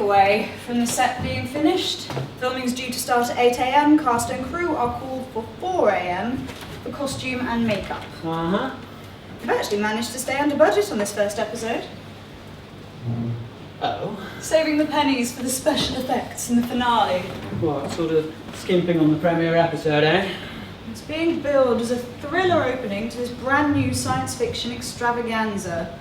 away from the set being finished. Filming's due to start at 8 AM. Cast and crew are called for 4 AM for costume and makeup. Uh-huh. We've actually managed to stay under budget on this first episode. Oh? Saving the pennies for the special effects in the finale. What, sort of skimping on the premiere episode, eh? It's being billed as a thriller opening to this brand new science fiction extravaganza.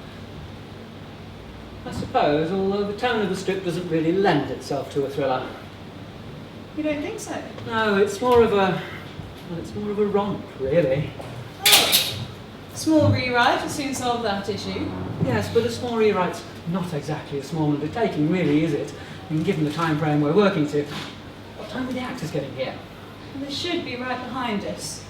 I suppose, although the tone of the script doesn't really lend itself to a thriller. You don't think so? No, it's more of a romp, really. Oh. Small rewrite will soon solve that issue. Yes, but a small rewrite's not exactly a small undertaking, really, is it? I mean, given the time frame we're working to. What time are the actors getting here? They should be right behind us.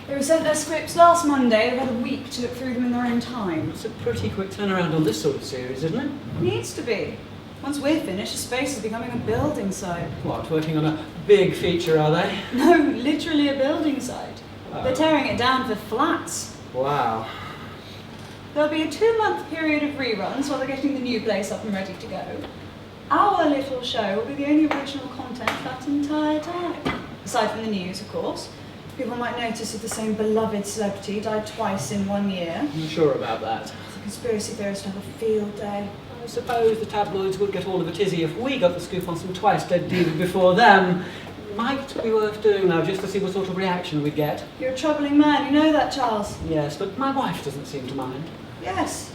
They were sent their scripts last Monday. They've had a week to look through them in their own time. It's a pretty quick turnaround on this sort of series, isn't it? Needs to be. Once we're finished, the space is becoming a building site. What, working on a big feature, are they? No, literally a building site. Oh. They're tearing it down for flats. Wow. There'll be a 2-month period of reruns while they're getting the new place up and ready to go. Our little show will be the only original content that entire time. Aside from the news, of course. People might notice if the same beloved celebrity died twice in 1 year. You sure about that? The conspiracy theorists have a field day. I suppose the tabloids would get all of a tizzy if we got the scoop on some twice dead dealers before them. Might be worth doing now, just to see what sort of reaction we'd get. You're a troubling man, you know that, Charles? Yes, but my wife doesn't seem to mind. Yes,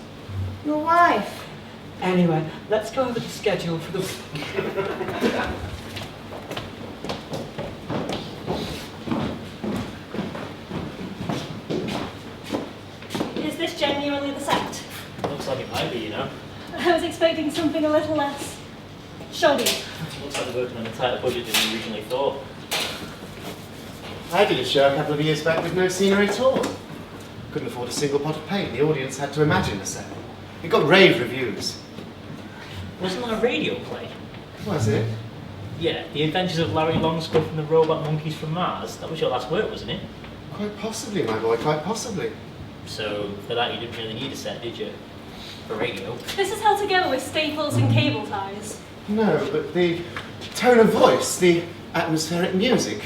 your wife. Anyway, let's go over the schedule for the week. Is this genuinely the set? Looks like it might be, you know. I was expecting something a little less shoddy. Looks like they're working on a tighter budget than we originally thought. I did a show a couple of years back with no scenery at all. Couldn't afford a single pot of paint. The audience had to imagine the set. It got rave reviews. Wasn't that a radio play? Was it? Yeah, The Adventures of Larry Longscruff and the Robot Monkeys from Mars. That was your last work, wasn't it? Quite possibly, my boy, quite possibly. So, for that you didn't really need a set, did you? For radio. This is held together with staples and cable ties. No, but the tone of voice, the atmospheric music,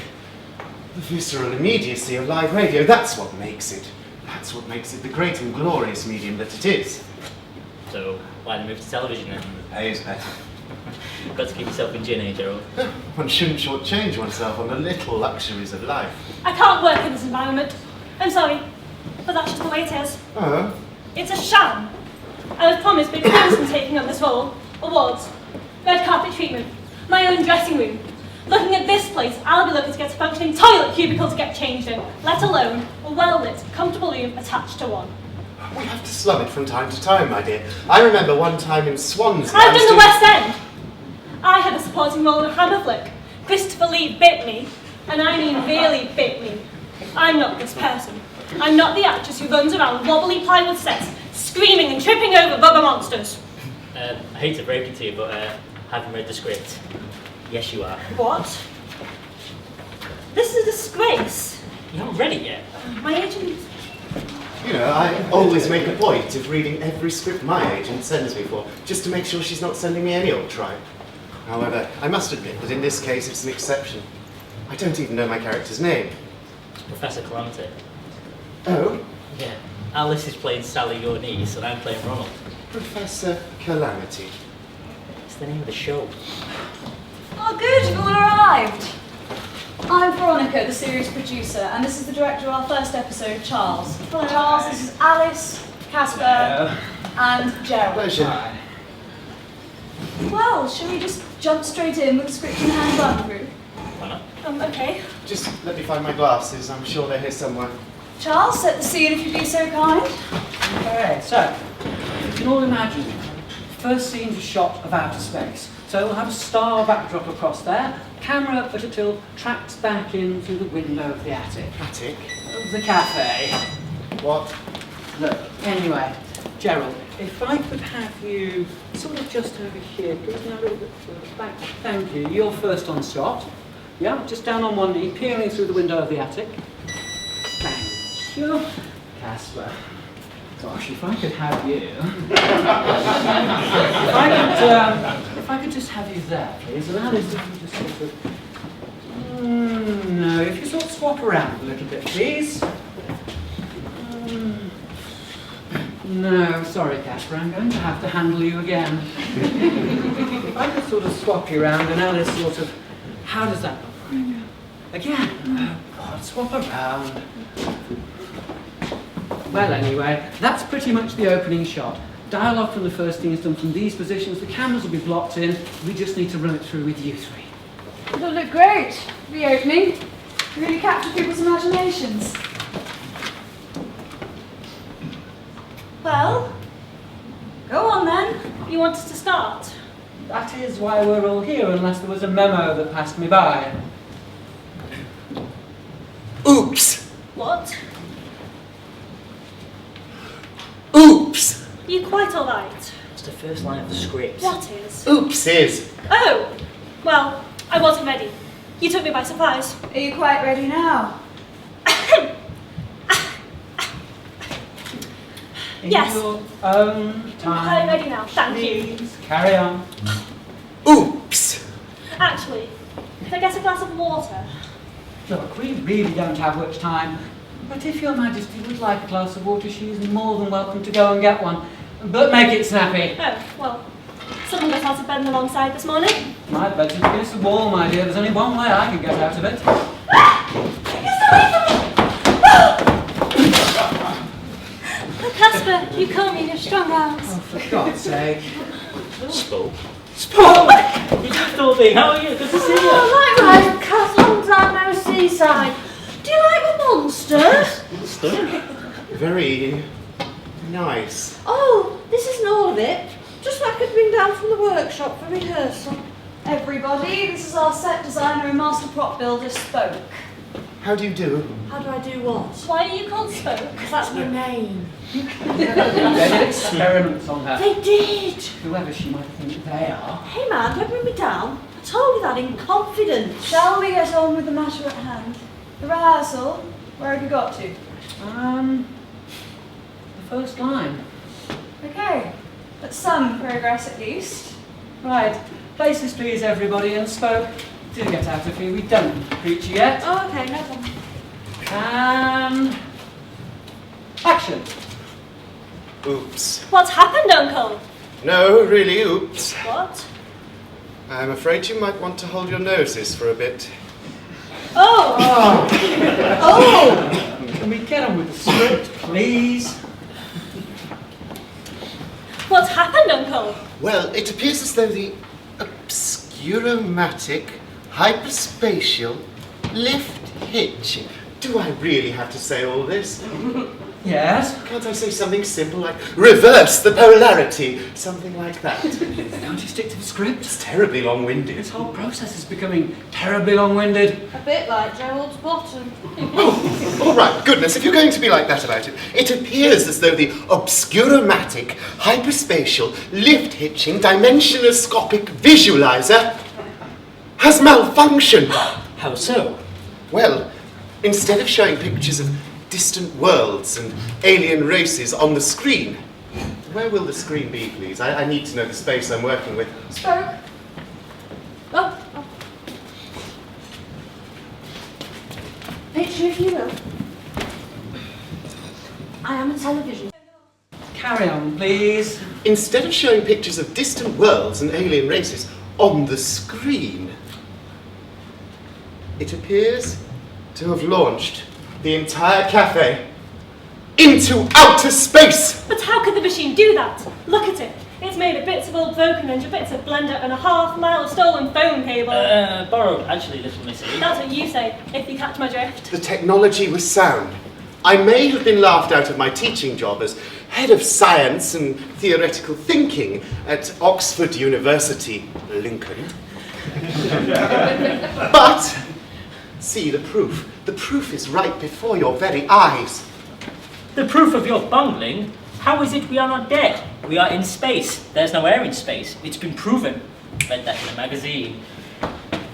the visceral immediacy of live radio, that's what makes it. That's what makes it the great and glorious medium that it is. So, why move to television then? The pay is better. Got to keep yourself in gin, eh, Gerald? One shouldn't shortchange oneself on the little luxuries of life. I can't work in this environment. I'm sorry, but that's just the way it is. Oh? It's a sham. I was promised big things from taking on this role. Awards, red carpet treatment, my own dressing room. Looking at this place, I'll be looking to get a functioning toilet cubicle to get changed in, let alone a well-lit, comfortable room attached to one. We have to slum it from time to time, my dear. I remember one time in Swansea. I've done the West End. I had a supporting role in Hammerflick. Christopher Lee bit me, and I mean really bit me. I'm not this person. I'm not the actress who runs around wobbly plywood sets, screaming and tripping over rubber monsters. I hate to break it to you, but haven't read the script. Yes, you are. What? This is a disgrace. You haven't read it yet? My agent... You know, I always make a point of reading every script my agent sends me for, just to make sure she's not sending me any old tripe. However, I must admit that in this case it's an exception. I don't even know my character's name. Professor Calamity. Oh? Yeah. Alice is playing Sally, your niece, and I'm playing Ronald. Professor Calamity. It's the name of the show. Oh good, you've all arrived. I'm Veronica, the series producer, and this is the director of our first episode, Charles. Hello, Charles. This is Alice, Casper, and Gerald. Pleasure. Well, shall we just jump straight in with the script in hand run through? Why not? Okay. Just let me find my glasses. I'm sure they're here somewhere. Charles, set the scene if you'd be so kind. Okay, so, you can all imagine, first scene's a shot of outer space. So we'll have a star backdrop across there, camera at a tilt, tracks back in through the window of the attic. Attic? Of the cafe. What? Look, anyway, Gerald, if I could have you sort of just over here, please, now a little bit further back. Thank you. You're first on shot. Yeah, just down on one knee, peering through the window of the attic. Thank you. Casper. Gosh, if I could have you. If I could just have you there, please. And Alice, if you just sort of. No, if you sort of swap around a little bit, please. No, sorry, Casper, I'm going to have to handle you again. If I could sort of swap you around and Alice sort of. How does that look? Again? Oh, God, swap around. Well, anyway, that's pretty much the opening shot. Dialogue from the first scene is done from these positions. The cameras will be blocked in. We just need to run it through with you three. It'll look great. The opening. Really capture people's imaginations. Well, go on then. You want us to start? That is why we're all here, unless there was a memo that passed me by. Oops! What? Oops! Are you quite alright? It's the first line of the script. What is? Oops is. Oh! Well, I wasn't ready. You took me by surprise. Are you quite ready now? In Yes. your own I'm time. quite ready now, thank you. Please carry on. Oops! Actually, could I get a glass of water? Look, we really don't have much time. But if Your Majesty would like a glass of water, she is more than welcome to go and get one. But make it snappy. Oh, well, someone got out of bed alongside this morning. My bed's against the wall, my dear. There's only one way I can get out of it. Casper, you caught me in your strong arms. Oh, for God's sake. Spoke. Spoke! You Dorothy, how are you? Good to see you. Oh, likewise, Cass, long time no seaside. Do you like the monsters? Stunning. Very nice. Oh, this isn't all of it. Just what I could bring down from the workshop for rehearsal. Everybody, this is our set designer and master prop builder, Spoke. How do you do? How do I do what? Why are you called Spoke? Because that's my name. They did experiments on her. They did. Whoever she might think they are. Hey man, don't bring me down. I told you that in confidence. Shall we get on with the matter at hand? The rehearsal, where have you got to? The first line. Okay, but some progress at least. Right, places please everybody, and Spoke. Do get out of here, we don't preach yet. Oh, okay, no problem. And action. Oops. What's happened, Uncle? No, really, oops. What? I'm afraid you might want to hold your noses for a bit. Oh! Oh! Can we get on with the script, please? What's happened, Uncle? Well, it appears as though the obscuromatic, hyperspatial, lift hitching. Do I really have to say all this? Yes? Can't I say something simple like reverse the polarity? Something like that. Can't you stick to the script? It's terribly long-winded. This whole process is becoming terribly long-winded. A bit like Gerald's bottom. Oh, all right, goodness, if you're going to be like that about it, it appears as though the obscuromatic, hyperspatial, lift-hitching, dimensionoscopic visualizer has malfunctioned. How so? Well, instead of showing pictures of distant worlds and alien races on the screen, where will the screen be, please? I need to know the space I'm working with. Spoke. Oh. Picture, if you will. I am a television. Carry on, please. Instead of showing pictures of distant worlds and alien races on the screen, it appears to have launched the entire cafe into outer space! But how could the machine do that? Look at it. It's made of bits of old broken engine, bits of blender, and a half-mile of stolen phone cable. Borrowed, actually, little missy. That's what you say, if you catch my drift. The technology was sound. I may have been laughed out of my teaching job as head of science and theoretical thinking at Oxford University, Lincoln. But see the proof. The proof is right before your very eyes. The proof of your bungling? How is it we are not dead? We are in space. There's no air in space. It's been proven. Read that in a magazine.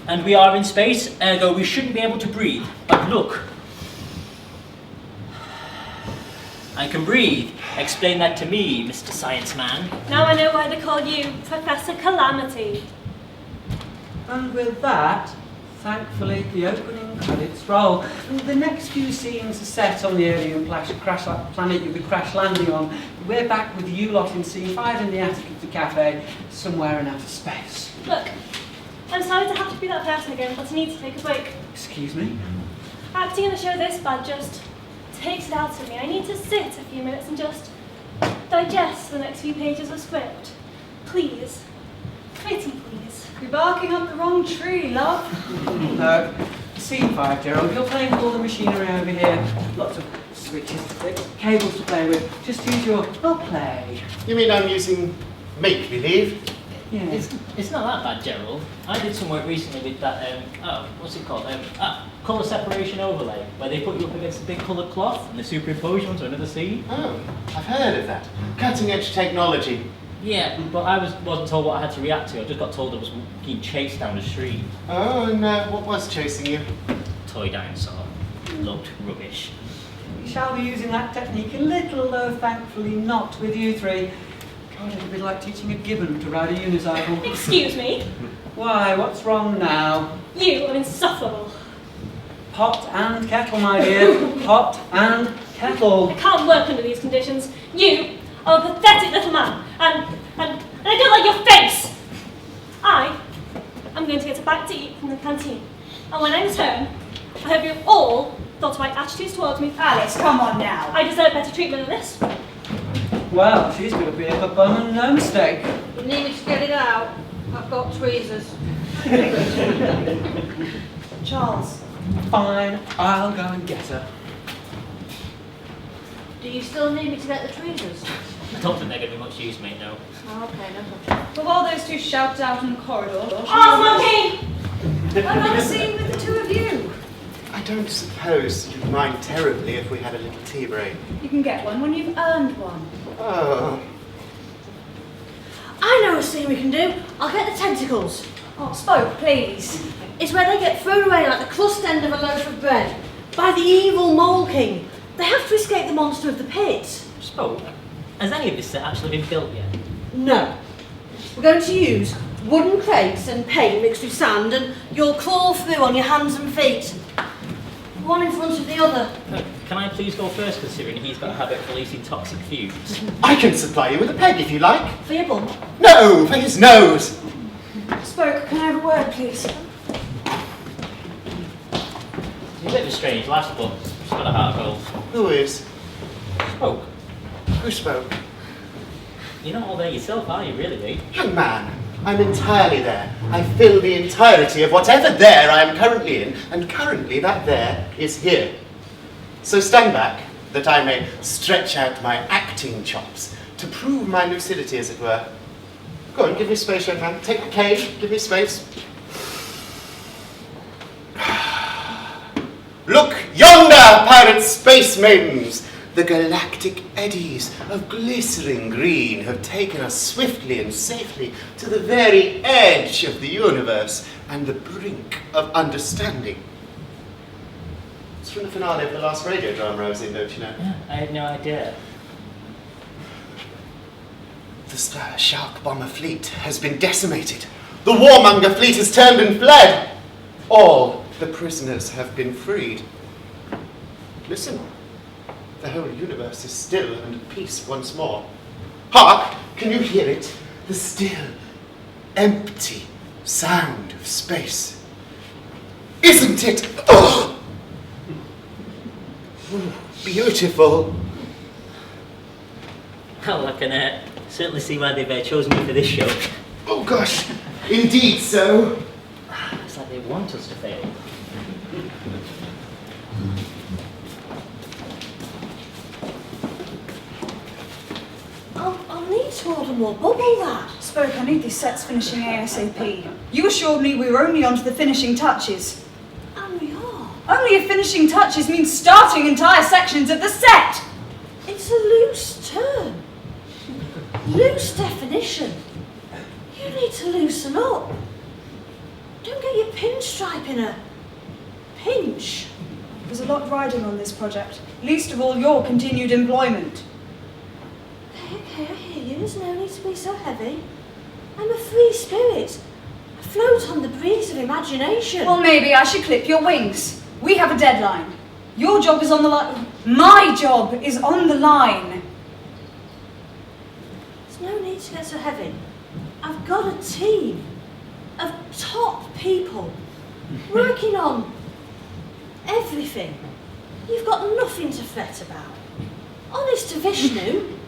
And we are in space, ergo we shouldn't be able to breathe. But look. I can breathe. Explain that to me, Mr. Science Man. Now I know why they call you Professor Calamity. And with that, thankfully, the opening credits roll. And the next few scenes are set on the alien planet you'll be crash landing on. We're back with you lot in scene 5 in the attic of the cafe, somewhere in outer space. Look, I'm sorry to have to be that person again, but I need to take a break. Excuse me? Acting in a show this bad just takes it out of me. I need to sit a few minutes and just digest the next few pages of script. Please. Pretty please. You're barking up the wrong tree, love. No. Scene 5, Gerald. You're playing with all the machinery over here. Lots of switches to fix, cables to play with. Just use your play. You mean I'm using make-believe? Yes. It's not that bad, Gerald. I did some work recently with that, what's it called? Colour separation overlay, where they put you up against a big coloured cloth and they superimpose you onto another scene. Oh, I've heard of that. Cutting-edge technology. Yeah, but I wasn't told what I had to react to. I just got told I was being chased down the street. Oh, and what was chasing you? Toy dinosaur. Looked rubbish. We shall be using that technique a little, though thankfully not with you three. God, it'll be like teaching a gibbon to ride a unicycle. Excuse me. Why, what's wrong now? You are insufferable. Pot and kettle, my dear. Pot and kettle. I can't work under these conditions. You are a pathetic little man, and I don't like your face. I'm going to get a bite to eat from the canteen, and when I return, I hope you've all thought of my attitudes towards me. Alice, come on now. I deserve better treatment than this. Well, she's going to be a bum and no mistake. You need me to get it out? I've got tweezers. Charles. Fine, I'll go and get her. Do you still need me to get the tweezers? I don't think they're going to be much use, mate, no. Oh, okay, no problem. But while those two shouted out in the corridor, Oh, Monkey! another scene with the two of you. I don't suppose you'd mind terribly if we had a little tea break. You can get one when you've earned one. Oh. I know a scene we can do. I'll get the tentacles. Oh, Spoke, please. It's where they get thrown away like the crust end of a loaf of bread by the evil Mole King. They have to escape the monster of the pit. Spoke, has any of this set actually been built yet? No. We're going to use wooden crates and paint mixed with sand, and you'll crawl through on your hands and feet. One in front of the other. Can I please go first, considering he's got a habit of releasing toxic fumes? I can supply you with a peg if you like. For your bum. No, for his nose. Spoke, can I have a word, please? He's a bit of a strange lass, but she's got a heart of gold. Who is? Spoke, Who spoke? you're not all there yourself, are you, really, mate? Young man, I'm entirely there. I fill the entirety of whatever there I am currently in, and currently that there is here. So stand back, that I may stretch out my acting chops, to prove my lucidity, as it were. Go on, give me space, young man. Take the cane, give me space. Look yonder, pirate space maidens! The galactic eddies of glittering green have taken us swiftly and safely to the very edge of the universe and the brink of understanding. It's from the finale of the last radio drama I was in, don't you know? Yeah, I had no idea. The shark bomber fleet has been decimated. The warmonger fleet has turned and fled. All the prisoners have been freed. Listen. The whole universe is still and at peace once more. Hark! Can you hear it? The still, empty sound of space. Isn't it? Oh! Beautiful. Well, I can certainly see why they've chosen me for this show. Oh gosh, indeed so. It's like they want us to fail. I'll need to order more bubble that. Spoke, I need these sets finishing ASAP. You assured me we were only on to the finishing touches. And we are. Only if finishing touches means starting entire sections of the set! It's a loose term. Loose definition. You need to loosen up. Don't get your pinstripe in a pinch. There's a lot riding on this project, least of all your continued employment. Okay, I hear you. There's no need to be so heavy. I'm a free spirit. I float on the breeze of imagination. Well, maybe I should clip your wings. We have a deadline. Your job is on the line. My job is on the line. There's no need to get so heavy. I've got a team of top people working on everything. You've got nothing to fret about. Honest to Vishnu.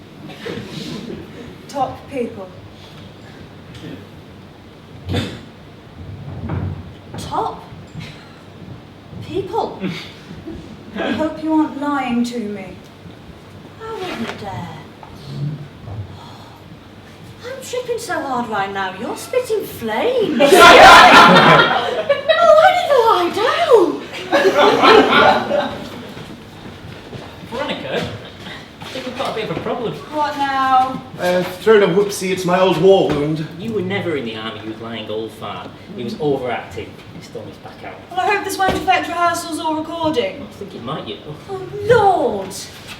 Top people. Top people. I hope you aren't lying to me. I wouldn't dare. I'm tripping so hard right now, you're spitting flames. Oh, I need to lie down. Veronica, I think we've got a bit of a problem. What now? Thrown a whoopsie, it's my old war wound. You were never in the army, you lying old fart. He was overacting. He stormed his back out. Well, I hope this won't affect rehearsals or recording. I think it might, you know. Oh, Lord.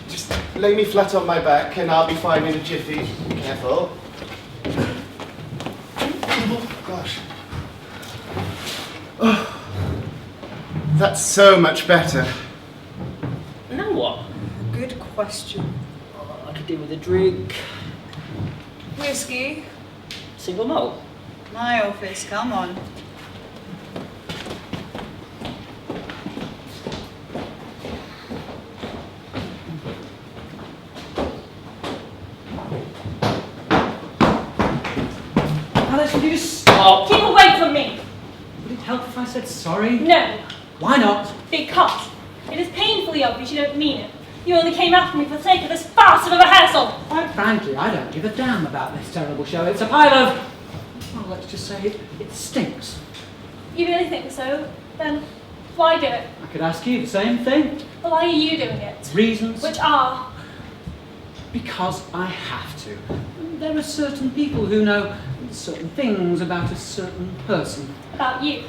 Just lay me flat on my back and I'll be fine in a jiffy. Careful. Oh, gosh. Oh, that's so much better. Now what? Good question. Oh, I could do with a drink. Whiskey? Single malt? My office, come on. Alice, will you just stop? Keep away from me! Would it help if I said sorry? No, Why not? because it is painfully obvious you don't mean it. You only came after me for the sake of this farce of a rehearsal. Quite frankly, I don't give a damn about this terrible show. It's a pile of... well, let's just say it stinks. You really think so? Then why do it? I could ask you the same thing. Well, why are you doing it? Reasons? Which are? Because I have to. There are certain people who know certain things about a certain person. About you.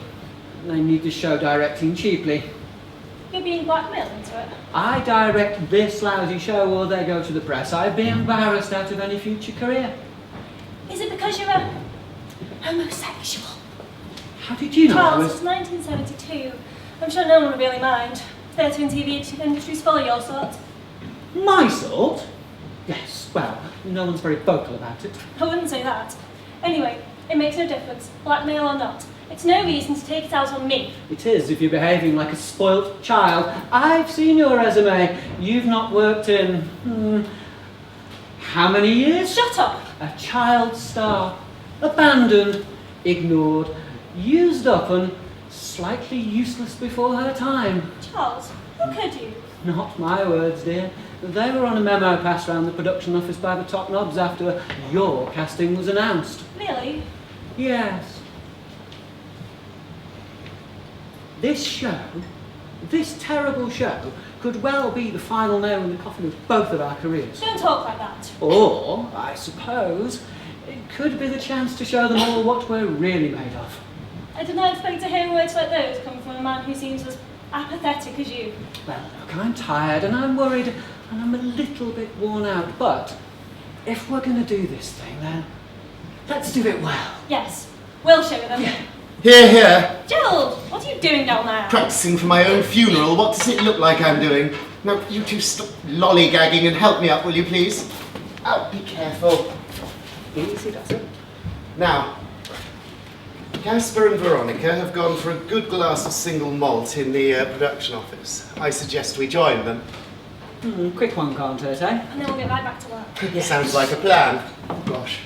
They need the show directing cheaply. You're being blackmailed into it. I direct this lousy show or they go to the press. I'd be embarrassed out of any future career. Is it because you're a homosexual? How did you know I Charles, was... it's 1972. I'm sure no one would really mind. Theatre and TV industry's full of your sort. My sort? Yes, well, no one's very vocal about it. I wouldn't say that. Anyway, it makes no difference, blackmail or not. It's no reason to take it out on me. It is if you're behaving like a spoilt child. I've seen your resume. You've not worked in... how many years? Shut up! A child star. Abandoned, ignored, used up and slightly useless before her time. Charles, how could you? Not my words, dear. They were on a memo passed around the production office by the top knobs after your casting was announced. Really? Yes. This show, this terrible show, could well be the final nail in the coffin of both of our careers. Don't talk like that. Or, I suppose, it could be the chance to show them all what we're really made of. I did not expect to hear words like those coming from a man who seems as apathetic as you. Well, look, I'm tired and I'm worried and I'm a little bit worn out, but if we're going to do this thing, then let's do it well. Yes, we'll show them. Yeah. Here, here. Gerald, what are you doing down there? Practicing for my own funeral. What does it look like I'm doing? Now, you two stop lollygagging and help me up, will you please? Oh, be careful. Easy, that's it. Now, Casper and Veronica have gone for a good glass of single malt in the production office. I suggest we join them. Quick one, can't hurt, eh? And then we'll get right back to work. Sounds like a plan. Oh, gosh.